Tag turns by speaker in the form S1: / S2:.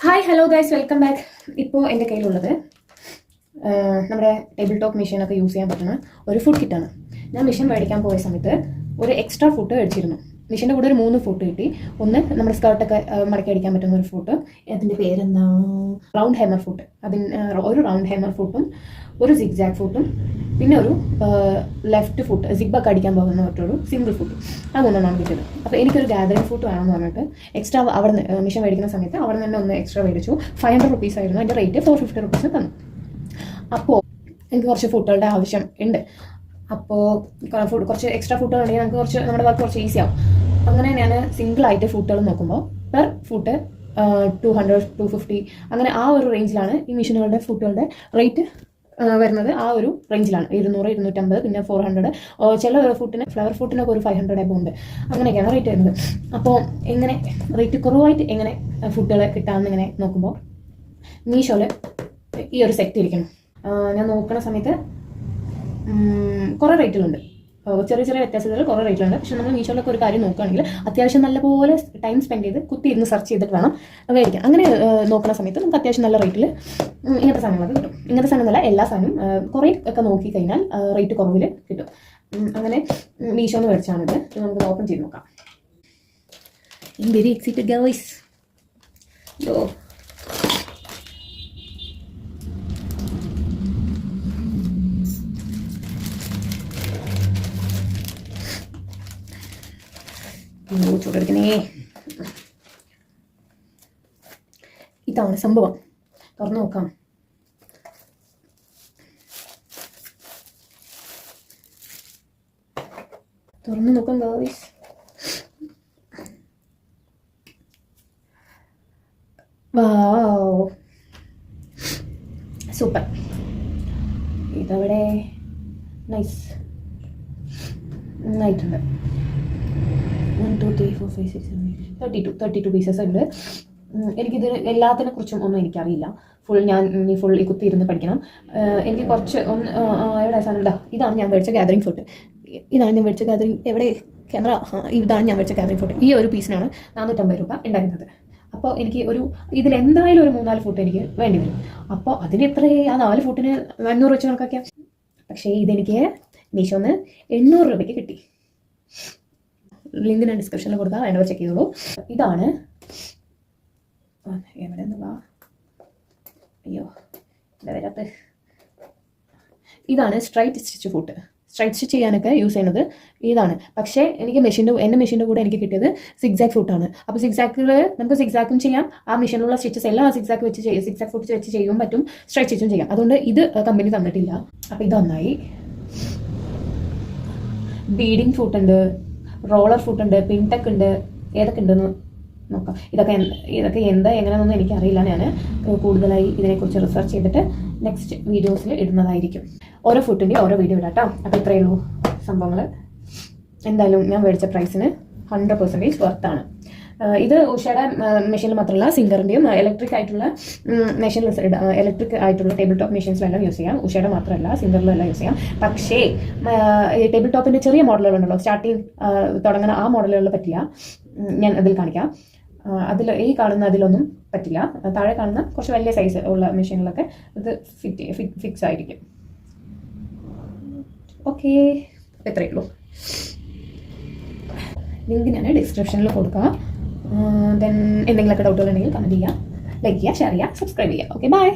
S1: Hi hello guys, welcome back. ഇപ്പോൾ എൻ്റെ കയ്യിലുള്ളത് നമ്മുടെ ടേബിൾ ടോപ്പ് മെഷീനൊക്കെ യൂസ് ചെയ്യാൻ പറ്റുന്ന ഒരു ഫുഡ് കിറ്റാണ്. ഞാൻ മെഷീൻ മേടിക്കാൻ പോയ സമയത്ത് ഒരു എക്സ്ട്രാ ഫുഡ് മേടിച്ചിരുന്നു. മെഷീൻ്റെ കൂടെ ഒരു 3 ഫുഡ് കിട്ടി. ഒന്ന് നമ്മുടെ സ്കേർട്ടൊക്കെ മടക്കി അടിക്കാൻ പറ്റുന്ന ഒരു ഫുഡ്, അതിൻ്റെ പേരെന്താ, റൗണ്ട് ഹെമർ ഫുഡ്. ഒരു റൗണ്ട് ഹെമർ ഫുഡും ഒരു സിഗ്സാഗ് ഫുഡും പിന്നെ ഒരു ലെഫ്റ്റ് ഫുഡ് സിഗ്ബൊക്കെ അടിക്കാൻ പോകുന്ന മറ്റൊരു സിംഗിൾ ഫുഡ്. അത് മൂന്നെണ്ണമാണ് കിട്ടിയത്. അപ്പോൾ എനിക്കൊരു ഗാദറിംഗ് ഫുഡ് വേണമെന്ന് പറഞ്ഞിട്ട് എക്സ്ട്രാ അവിടെ നിന്ന് മെഷീൻ മേടിക്കുന്ന സമയത്ത് അവിടെ നിന്ന് ഒന്ന് എക്സ്ട്രാ മേടിച്ചു. 500 റുപ്പീസ് ആയിരുന്നു. അതിൻ്റെ റേറ്റ് 450 റുപ്പീസ് തന്നു. അപ്പോൾ എനിക്ക് കുറച്ച് ഫുഡുകളുടെ ആവശ്യം ഉണ്ട്. അപ്പോൾ കുറച്ച് എക്സ്ട്രാ ഫുഡുകൾ ഉണ്ടെങ്കിൽ നമുക്ക് കുറച്ച് നമ്മുടെ വർക്ക് കുറച്ച് ഈസി ആവും. അങ്ങനെ ഞാൻ സിംഗിളായിട്ട് ഫുഡുകൾ നോക്കുമ്പോൾ പെർ ഫുഡ് 200, 250 അങ്ങനെ ആ ഒരു റേഞ്ചിലാണ് ഈ മെഷീനുകളുടെ ഫുഡുകളുടെ റേറ്റ് വരുന്നത്. ആ ഒരു റേഞ്ചിലാണ് 200, 250, പിന്നെ 400. ചില ഫുഡിന് ഫ്ലവർ ഫുഡിനൊക്കെ ഒരു 500 എബോ ഉണ്ട്. അങ്ങനെയൊക്കെയാണ് റേറ്റ് വരുന്നത്. അപ്പോൾ എങ്ങനെ റേറ്റ് കുറവായിട്ട് എങ്ങനെ ഫുഡുകൾ കിട്ടാമെന്ന് ഇങ്ങനെ നോക്കുമ്പോൾ മീഷോയിൽ ഈ ഒരു സെറ്റ് ഇരിക്കണം. ഞാൻ നോക്കുന്ന സമയത്ത് കുറേ റേറ്റുകളുണ്ട്, ചെറിയ ചെറിയ വ്യത്യാസത്തിൽ കുറേ റേറ്റുകളുണ്ട്. പക്ഷെ നമ്മൾ മീഷോയിലൊക്കെ ഒരു കാര്യം നോക്കുകയാണെങ്കിൽ അത്യാവശ്യം നല്ലപോലെ ടൈം സ്പെൻഡ് ചെയ്ത് കുത്തിയിരുന്ന് സെർച്ച് ചെയ്തിട്ട് വേണം മേടിക്കാൻ. അങ്ങനെ നോക്കുന്ന സമയത്ത് നമുക്ക് അത്യാവശ്യം നല്ല റേറ്റിൽ ഇങ്ങനത്തെ സാധനങ്ങളൊക്കെ കിട്ടും. ഇങ്ങനത്തെ സാധനമല്ല, എല്ലാ സാധനവും കുറേ ഒക്കെ നോക്കി കഴിഞ്ഞാൽ റേറ്റ് കുറവിൽ കിട്ടും. അങ്ങനെ മീഷോന്ന് മേടിച്ചാണിത്. നമുക്ക് ഓപ്പൺ ചെയ്ത് നോക്കാം. Very excited guys. ചൂടെടുക്കണേ. ഇതാണ് സംഭവം. തുറന്നു നോക്കാം. ഗൈസ്. Wow, super. ഇതവിടെ നൈസ് നന്നായിട്ടുണ്ട്. 1, 2, 3, 4, 5, 6, 7, 8, 32 പീസസ് ഉണ്ട്. എനിക്കിത് എല്ലാത്തിനെ കുറിച്ചും ഒന്നും എനിക്കറിയില്ല. ഫുൾ ഈ കുത്തിയിരുന്ന് പഠിക്കണം. എനിക്ക് കുറച്ച് എവിടെ സാധനം ഇതാണ് ഞാൻ മേടിച്ച ഗാദറിംഗ് ഫുഡ്. എവിടെ ക്യാമറ? ഇതാണ് ഞാൻ മേടിച്ച ഗാദറിംഗ് ഫുഡ്. ഈ ഒരു പീസിനാണ് 450 രൂപ ഉണ്ടായിരുന്നത്. അപ്പോൾ എനിക്ക് ഇതിലെന്തായാലും ഒരു 3-4 ഫുഡ് എനിക്ക് വേണ്ടി വരും. അപ്പോൾ അതിന് എത്ര, ആ 4 ഫുഡിന് 500 വെച്ച് കണക്കാക്കിയാൽ. പക്ഷേ ഇതെനിക്ക് മീഷോന്ന് 800 രൂപയ്ക്ക് കിട്ടി. ലിങ്ക് ഞാൻ ഡിസ്ക്രിപ്ഷനിൽ കൊടുക്കാം, വേണ്ടവർ ചെക്ക് ചെയ്തോളൂ. ഇതാണ് എവിടെ നിന്നാ, അയ്യോ എന്താ വരാത്ത, ഇതാണ് straight stitch food. Straight stitch ചെയ്യാനൊക്കെ യൂസ് ചെയ്യുന്നത് ഇതാണ്. പക്ഷേ എൻ്റെ മെഷീൻ്റെ കൂടെ എനിക്ക് കിട്ടിയത് സിഗ്സാഗ് ഫുഡാണ്. അപ്പോൾ സിഗ്സാഗിൽ നമുക്ക് സിഗ്സാഗും ചെയ്യാം, ആ മെഷീനിലുള്ള സ്റ്റിച്ചസ് എല്ലാം ആ സിഗ്സാഗ് ഫുഡ് വെച്ച് ചെയ്യാൻ പറ്റും, സ്ട്രൈറ്റ് സ്റ്റിച്ചും ചെയ്യാം. അതുകൊണ്ട് ഇത് കമ്പനി തന്നിട്ടില്ല. അപ്പോൾ ഇതൊന്നായി. ബീഡിങ് ഫുഡ് ഉണ്ട്, റോളർ ഫുഡ് ഉണ്ട്, പിൻടെക് ഉണ്ട്, ഏതൊക്കെ ഉണ്ടെന്ന് നോക്കാം. ഇതൊക്കെ എന്താ എങ്ങനെയാണെന്നൊന്നും എനിക്കറിയില്ല. ഞാൻ കൂടുതലായി ഇതിനെക്കുറിച്ച് റിസർച്ച് ചെയ്തിട്ട് നെക്സ്റ്റ് വീഡിയോസിൽ ഇടുന്നതായിരിക്കും. ഓരോ ഫുഡിൻ്റെയും ഓരോ വീഡിയോ ഇടാം കേട്ടോ. അപ്പോൾ ഇത്രയേ ഉള്ളൂ സംഭവങ്ങൾ. എന്തായാലും ഞാൻ മേടിച്ച പ്രൈസിന് 100% വർത്താണ്. ഇത് ഉഷയുടെ മെഷീനിൽ മാത്രമല്ല, സിംഗറിൻ്റെയും ഇലക്ട്രിക് ആയിട്ടുള്ള ടേബിൾ ടോപ്പ് മെഷീൻസിലെല്ലാം യൂസ് ചെയ്യാം. ഉഷയുടെ മാത്രമല്ല, സിംഗറിലെല്ലാം യൂസ് ചെയ്യാം. പക്ഷേ ടേബിൾ ടോപ്പിൻ്റെ ചെറിയ മോഡലുകളുണ്ടല്ലോ, സ്റ്റാർട്ടിങ് തുടങ്ങുന്ന ആ മോഡലുകളിൽ പറ്റില്ല. ഞാൻ അതിൽ കാണിക്കാം. ഈ കാണുന്ന അതിലൊന്നും പറ്റില്ല. താഴെ കാണുന്ന കുറച്ച് വലിയ സൈസ് ഉള്ള മെഷീനിലൊക്കെ ഇത് ഫിക്സ് ആയിരിക്കും. ഓക്കെ, എത്രയേ ഉള്ളൂ. ലിങ്ക് ഞാൻ ഡിസ്ക്രിപ്ഷനിൽ കൊടുക്കാം. ദെൻ എന്തെങ്കിലുമൊക്കെ ഡൗട്ടുകൾ ഉണ്ടെങ്കിൽ കമൻറ്റ് ചെയ്യുക, ലൈക്ക് ചെയ്യുക, ഷെയർ ചെയ്യുക, സബ്സ്ക്രൈബ് ചെയ്യുക. Okay, by.